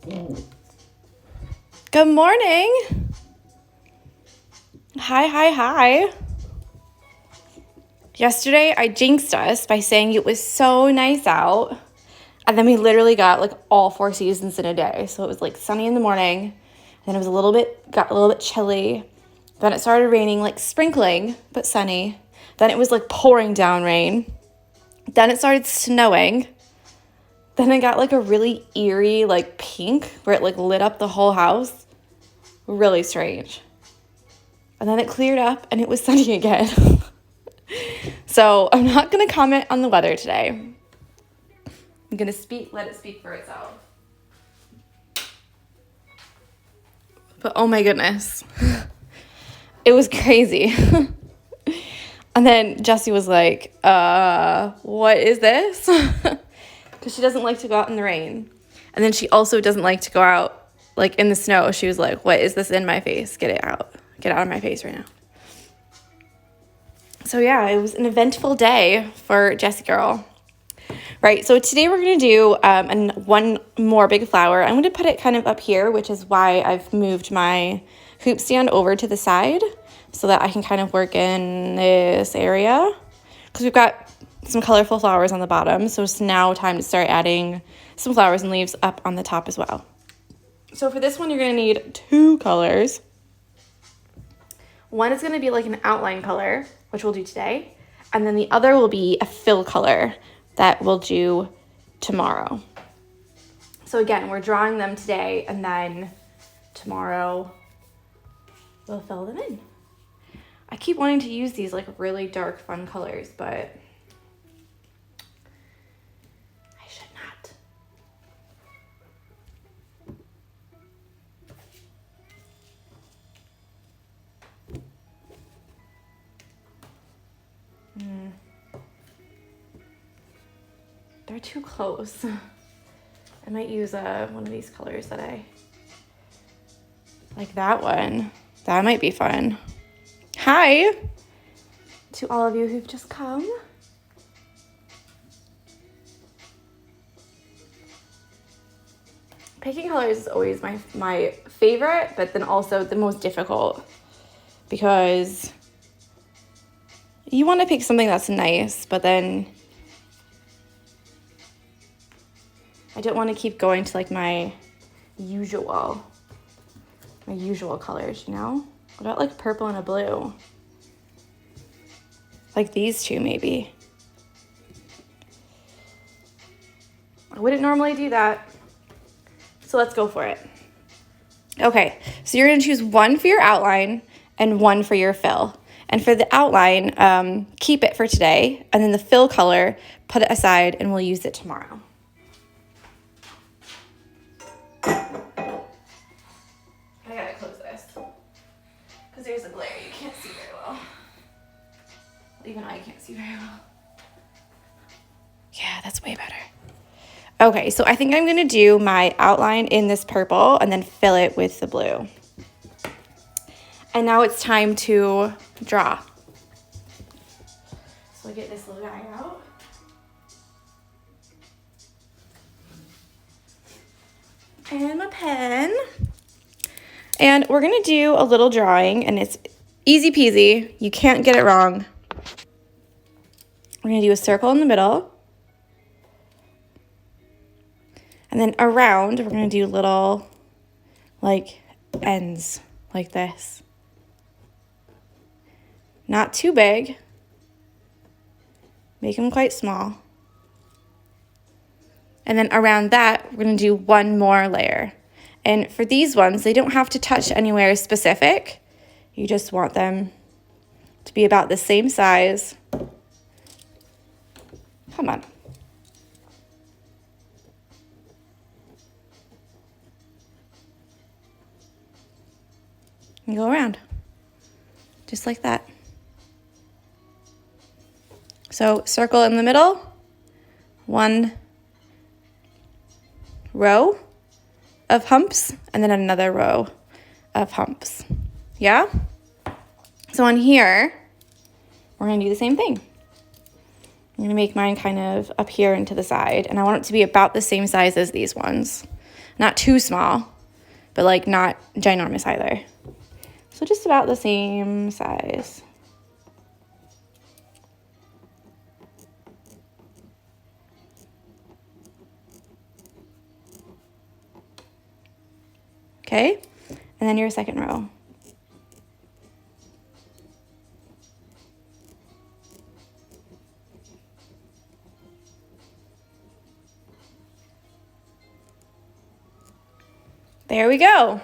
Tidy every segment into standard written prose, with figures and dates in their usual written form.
Good morning. Hi. Yesterday, I jinxed us by saying it was so nice out. And then we literally got like all 4 seasons in a day. So it was like sunny in the morning. Then it was got a little bit chilly. Then it started raining, like sprinkling, but sunny. Then it was like pouring down rain. Then it started snowing. Then it got like a really eerie like pink where it like lit up the whole house. Really strange. And then it cleared up and it was sunny again. So I'm not going to comment on the weather today. I'm going to let it speak for itself. But oh my goodness. It was crazy. And then Jessie was like, what is this? Because she doesn't like to go out in the rain. And then she also doesn't like to go out like in the snow. She was like, what is this in my face? Get it out. Get out of my face right now. So yeah, it was an eventful day for Jessie girl. Right, so today we're going to do one more big flower. I'm going to put it kind of up here, which is why I've moved my hoop stand over to the side so that I can kind of work in this area. Because we've got some colorful flowers on the bottom, so it's now time to start adding some flowers and leaves up on the top as well. So for this one, you're going to need 2 colors. One is going to be like an outline color, which we'll do today, and then the other will be a fill color that we'll do tomorrow. So again, we're drawing them today, and then tomorrow we'll fill them in. I keep wanting to use these like really dark, fun colors, but I should not. They're too close. I might use one of these colors that I like. That one. That might be fun. Hi to all of you who've just come. Picking colors is always my favorite, but then also the most difficult because you want to pick something that's nice, but then I don't want to keep going to like my usual colors, you know? What about like purple and a blue? Like these two maybe. I wouldn't normally do that. So let's go for it. Okay, so you're gonna choose one for your outline and one for your fill. And for the outline, keep it for today. And then the fill color, put it aside and we'll use it tomorrow. I gotta close this because there's a glare. You can't see very well. Even I can't see very well. Yeah, that's way better. Okay, so I think I'm gonna do my outline in this purple and then fill it with the blue. And now it's time to draw. So I get this little guy out. And my pen. And we're gonna do a little drawing, and it's easy peasy. You can't get it wrong. We're gonna do a circle in the middle. And then around, we're gonna do little like ends like this. Not too big. Make them quite small. And then around that, we're gonna do one more layer. And for these ones, they don't have to touch anywhere specific. You just want them to be about the same size. Come on. And go around, just like that. So circle in the middle, one row of humps, and then another row of humps. Yeah? So on here, we're gonna do the same thing. I'm gonna make mine kind of up here and to the side, and I want it to be about the same size as these ones. Not too small, but like not ginormous either. So just about the same size. Okay, and then your second row. There we go.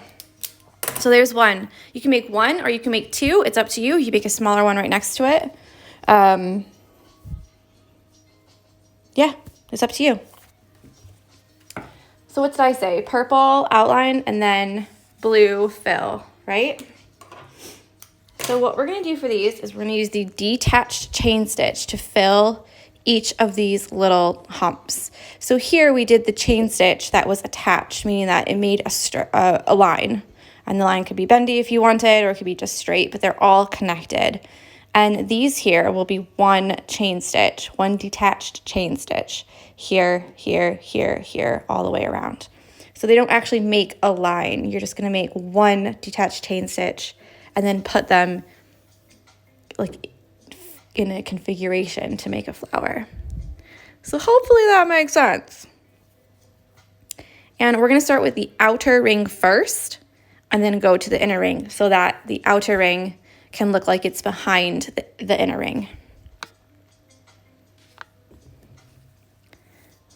So there's one. You can make one or you can make two. It's up to you. You make a smaller one right next to it. Yeah, it's up to you. So what did I say? Purple outline and then blue fill, right? So what we're going to do for these is we're going to use the detached chain stitch to fill each of these little humps. So here we did the chain stitch that was attached, meaning that it made a line. And the line could be bendy if you wanted, or it could be just straight, but they're all connected. And these here will be one chain stitch, one detached chain stitch. Here, here, here, here, all the way around. So they don't actually make a line. You're just going to make one detached chain stitch and then put them like in a configuration to make a flower. So hopefully that makes sense. And we're going to start with the outer ring first and then go to the inner ring so that the outer ring can look like it's behind the inner ring.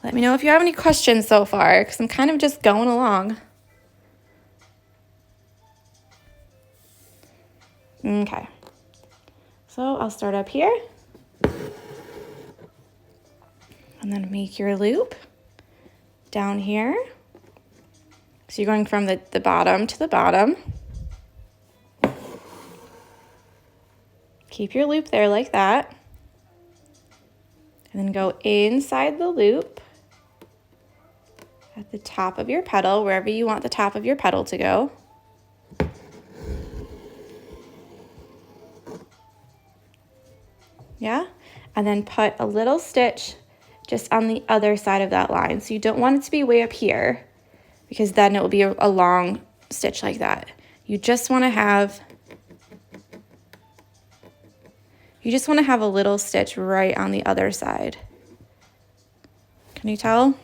Let me know if you have any questions so far, because I'm kind of just going along. Okay, so I'll start up here and then make your loop down here. So you're going from the bottom to the bottom. Keep your loop there like that. And then go inside the loop at the top of your petal, wherever you want the top of your petal to go. Yeah, and then put a little stitch just on the other side of that line. So you don't want it to be way up here, because then it will be a long stitch like that. You just want to have a little stitch right on the other side. Can you tell?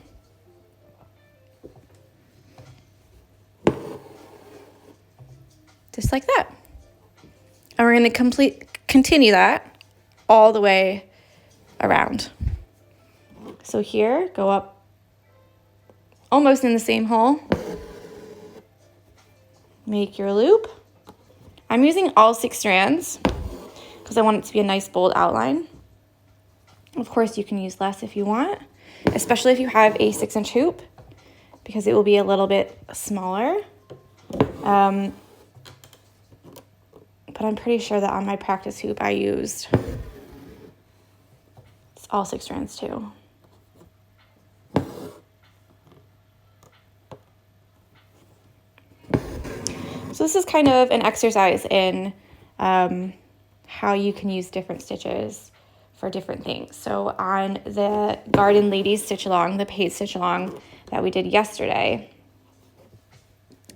Just like that. And we're going to continue that all the way around. So here, go up almost in the same hole. Make your loop. I'm using all 6 strands because I want it to be a nice bold outline. Of course, you can use less if you want, especially if you have a 6-inch hoop, because it will be a little bit smaller. But I'm pretty sure that on my practice hoop I used all 6 strands too. So this is kind of an exercise in how you can use different stitches for different things. So on the Garden Ladies Stitch Along, the paid Stitch Along that we did yesterday,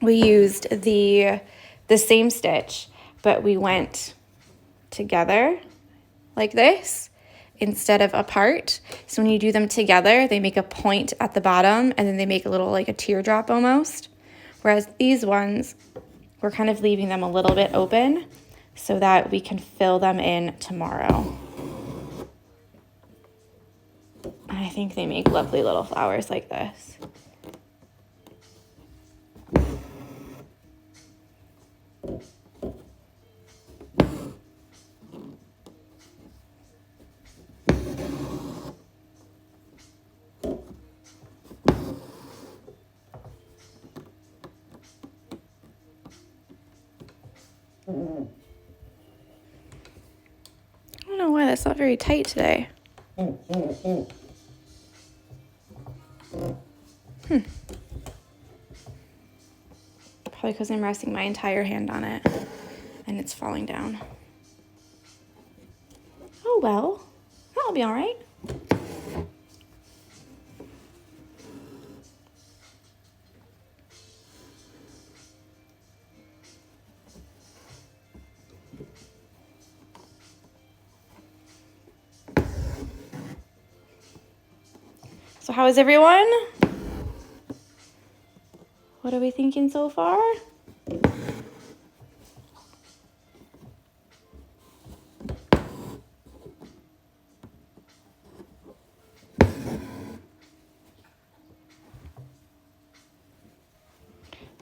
we used the same stitch, but we went together like this instead of apart. So when you do them together, they make a point at the bottom and then they make a little like a teardrop almost. Whereas these ones, we're kind of leaving them a little bit open so that we can fill them in tomorrow. I think they make lovely little flowers like this. I don't know why that's not very tight today. Probably because I'm resting my entire hand on it and it's falling down. Oh well, that'll be all right. how is everyone? What are we thinking so far?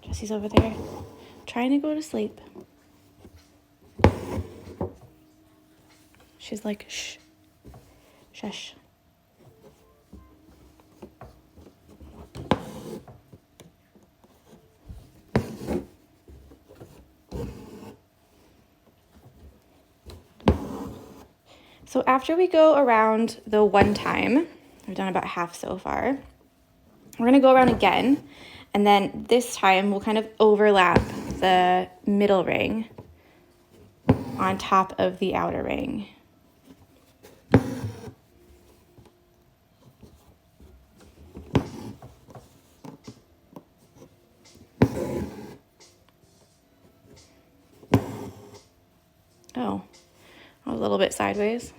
Jesse's over there trying to go to sleep. She's like, shh, shush. So after we go around the one time, I've done about half so far, we're gonna go around again, and then this time we'll kind of overlap the middle ring on top of the outer ring. Oh, a little bit sideways.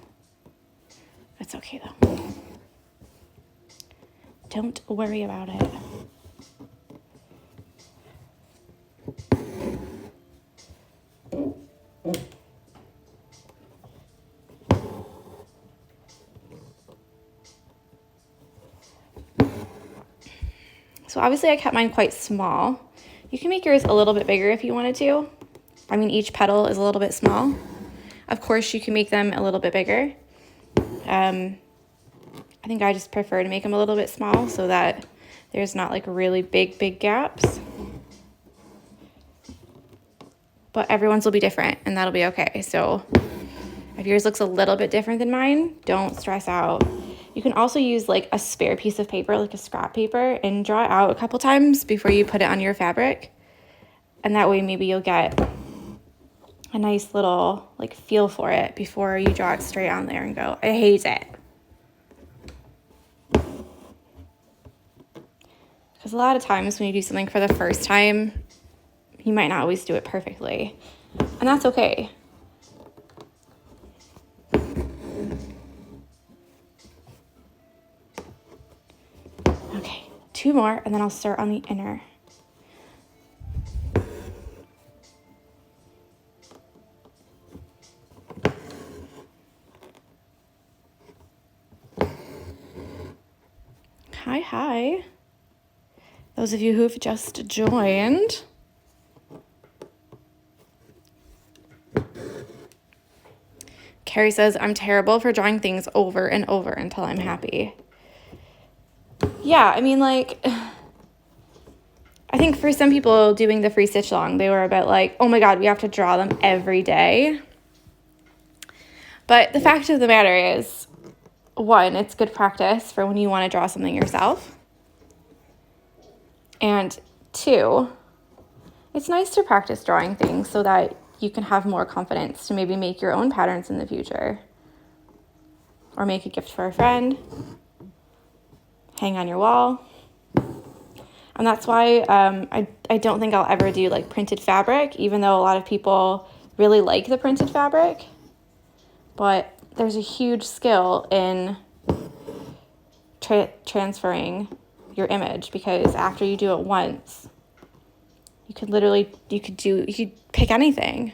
That's okay though. Don't worry about it. So obviously I kept mine quite small. You can make yours a little bit bigger if you wanted to. I mean, each petal is a little bit small. Of course, you can make them a little bit bigger. I think I just prefer to make them a little bit small so that there's not like really big gaps. But everyone's will be different and that'll be okay. So if yours looks a little bit different than mine, don't stress out. You can also use like a spare piece of paper, like a scrap paper, and draw it out a couple times before you put it on your fabric. And that way maybe you'll get a nice little like feel for it before you draw it straight on there and go, I hate it. Because a lot of times when you do something for the first time, you might not always do it perfectly. And that's okay. Okay, 2 more and then I'll start on the inner. Hi. Those of you who've just joined. Carrie says, I'm terrible for drawing things over and over until I'm happy. Yeah, I mean, like, I think for some people doing the free stitch along, they were about like, oh my God, we have to draw them every day. But the fact of the matter is, 1, it's good practice for when you want to draw something yourself. And 2, it's nice to practice drawing things so that you can have more confidence to maybe make your own patterns in the future. Or make a gift for a friend. Hang on your wall. And that's why I don't think I'll ever do like printed fabric, even though a lot of people really like the printed fabric. But there's a huge skill in transferring your image, because after you do it once, you could pick anything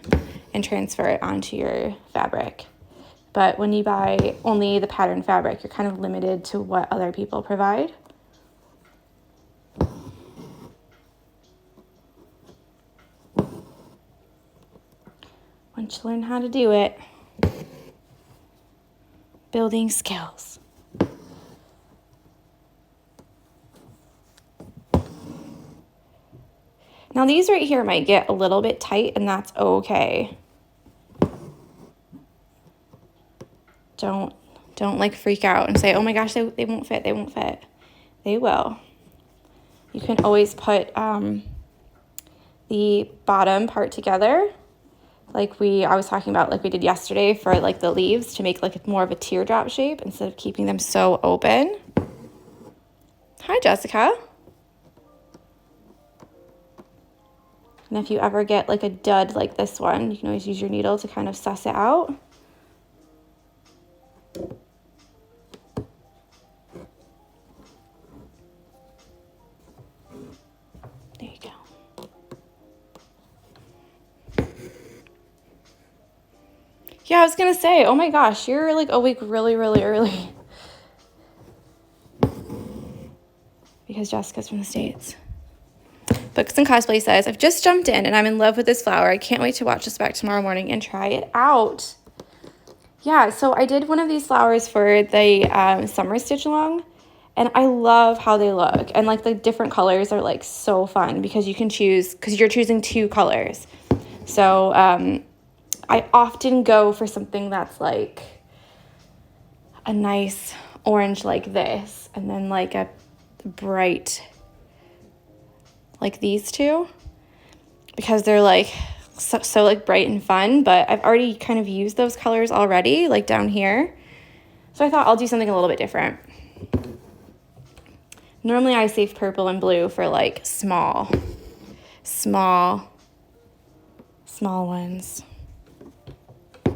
and transfer it onto your fabric. But when you buy only the pattern fabric, you're kind of limited to what other people provide. Once you learn how to do it, building skills. Now these right here might get a little bit tight, and that's okay. Don't like freak out and say, oh my gosh, they won't fit, they won't fit. They will. You can always put the bottom part together, like I was talking about, like we did yesterday for like the leaves, to make like more of a teardrop shape instead of keeping them so open. Hi, Jessica. And if you ever get like a dud like this one, you can always use your needle to kind of suss it out. Yeah, I was gonna say, oh my gosh, you're like awake really, really early. Because Jessica's from the States. Books and Cosplay says, I've just jumped in and I'm in love with this flower. I can't wait to watch this back tomorrow morning and try it out. Yeah, so I did one of these flowers for the summer stitch along, and I love how they look. And like the different colors are like so fun because you can choose, because you're choosing 2 colors. So I often go for something that's like a nice orange like this, and then like a bright like these 2, because they're like so like bright and fun. But I've already kind of used those colors already, like down here, so I thought I'll do something a little bit different. Normally I save purple and blue for like small ones.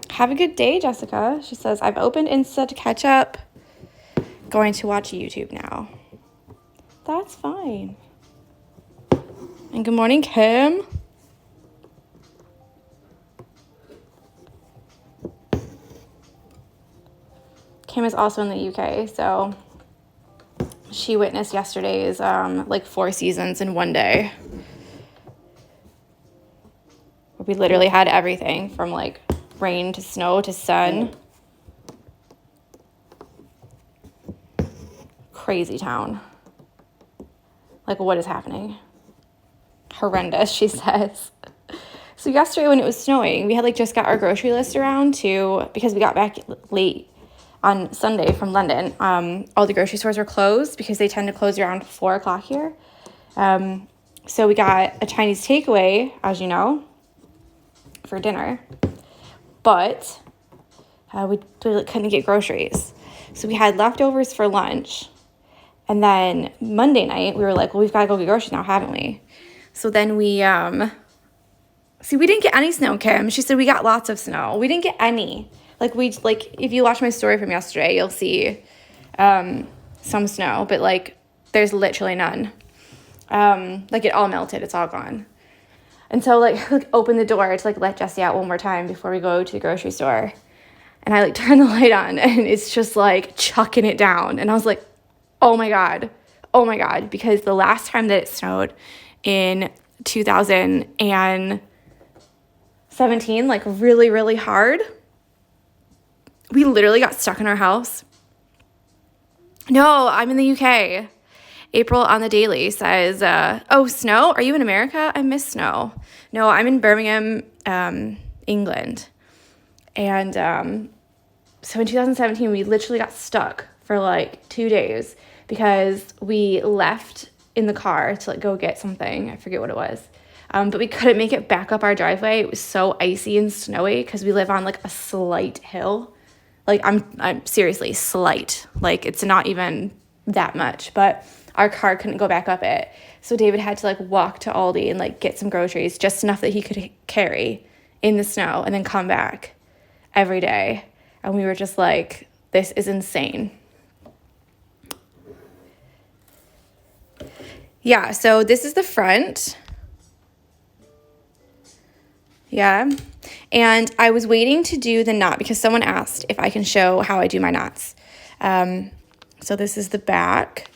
Have a good day, Jessica. She says, I've opened Insta to catch up. Going to watch YouTube now. That's fine. And good morning, Kim. Kim is also in the UK, so she witnessed yesterday's like 4 seasons in one day. We literally had everything from like rain to snow to sun. Crazy town. Like, what is happening? Horrendous, she says. So yesterday when it was snowing, we had like just got our grocery list around to, because we got back late on Sunday from London. All the grocery stores were closed because they tend to close around 4 o'clock here. So we got a Chinese takeaway, as you know, for dinner, but we couldn't get groceries. So we had leftovers for lunch. And then Monday night, we were like, well, we've got to go get groceries now, haven't we? So then we, we didn't get any snow, Kim. She said we got lots of snow. We didn't get any. If you watch my story from yesterday, you'll see some snow, but like there's literally none. Like it all melted. It's all gone. And so like open the door to like let Jessie out one more time before we go to the grocery store. And I like turn the light on and it's just like chucking it down. And I was like, oh my God, because the last time that it snowed in 2017, like really, really hard, we literally got stuck in our house. No, I'm in the UK. April on the Daily says, oh, snow? Are you in America? I miss snow. No, I'm in Birmingham, England. And so in 2017, we literally got stuck for like 2 days because we left in the car to like go get something. I forget what it was. But we couldn't make it back up our driveway. It was so icy and snowy because we live on like a slight hill. Like I'm seriously slight. Like it's not even that much, but our car couldn't go back up it. So David had to like walk to Aldi and like get some groceries, just enough that he could carry in the snow and then come back every day. And we were just like, this is insane. Yeah, so this is the front. Yeah. And I was waiting to do the knot because someone asked if I can show how I do my knots. So this is the back.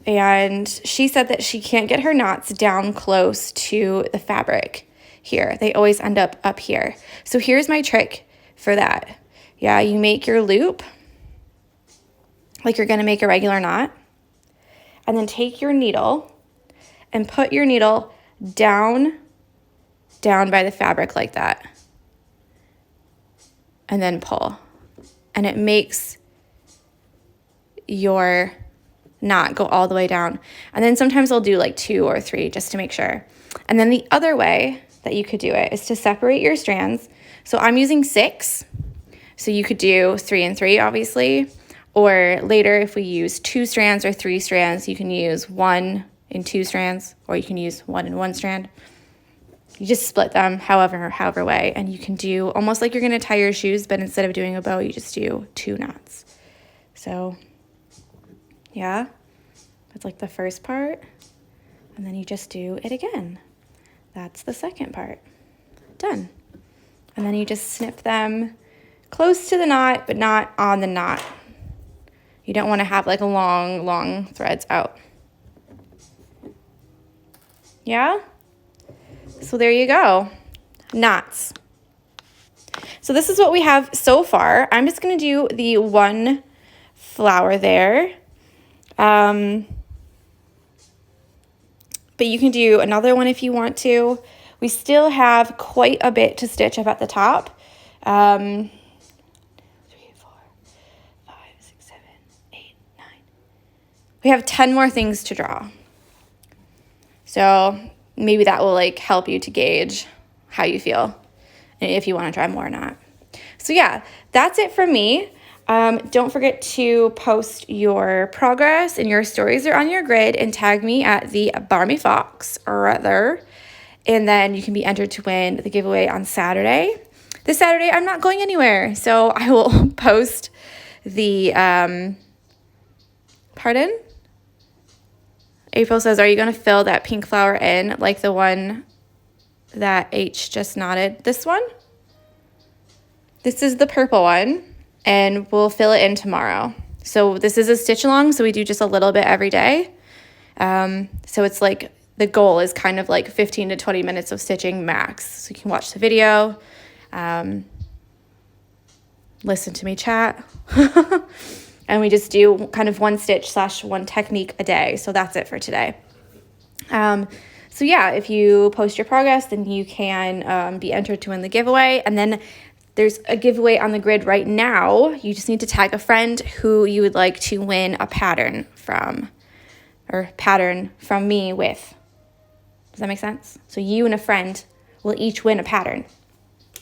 And she said that she can't get her knots down close to the fabric here. They always end up here. So here's my trick for that. Yeah, you make your loop like you're going to make a regular knot. And then take your needle and put your needle down by the fabric like that. And then pull. And it makes your knot go all the way down. And then sometimes I'll do like 2 or 3 just to make sure. And then the other way that you could do it is to separate your strands. So I'm using 6. So you could do 3 and 3, obviously. Or later, if we use 2 strands or 3 strands, you can use 1 in 2 strands, or you can use 1 in 1 strand. You just split them however way, and you can do almost like you're going to tie your shoes, but instead of doing a bow, you just do 2 knots. So, yeah, that's like the first part, and then you just do it again. That's the second part. Done. And then you just snip them close to the knot, but not on the knot. You don't want to have like a long threads out. Yeah? So there you go. Knots. So this is what we have so far. I'm just going to do the one flower there. But you can do another one if you want to. We still have quite a bit to stitch up at the top. 3, 4, 5, 6, 7, 8, 9. We have 10 more things to draw. So maybe that will like help you to gauge how you feel and if you want to try more or not. So yeah, that's it for me. Don't forget to post your progress and your stories are on your grid and tag me at the Barmy Fox or other. And then you can be entered to win the giveaway on Saturday. This Saturday, I'm not going anywhere. So I will post the, pardon? April says, are you going to fill that pink flower in like the one that H just knotted? This one? This is the purple one, and we'll fill it in tomorrow. So this is a stitch along, so we do just a little bit every day. So it's like the goal is kind of like 15 to 20 minutes of stitching max. So you can watch the video, listen to me chat. And we just do kind of one stitch / one technique a day. So that's it for today. So yeah, if you post your progress, then you can be entered to win the giveaway. And then there's a giveaway on the grid right now. You just need to tag a friend who you would like to win a pattern from, or pattern from me with. Does that make sense? So you and a friend will each win a pattern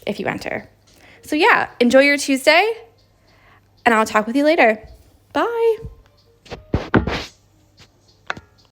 if you enter. So yeah, enjoy your Tuesday, and I'll talk with you later. Bye.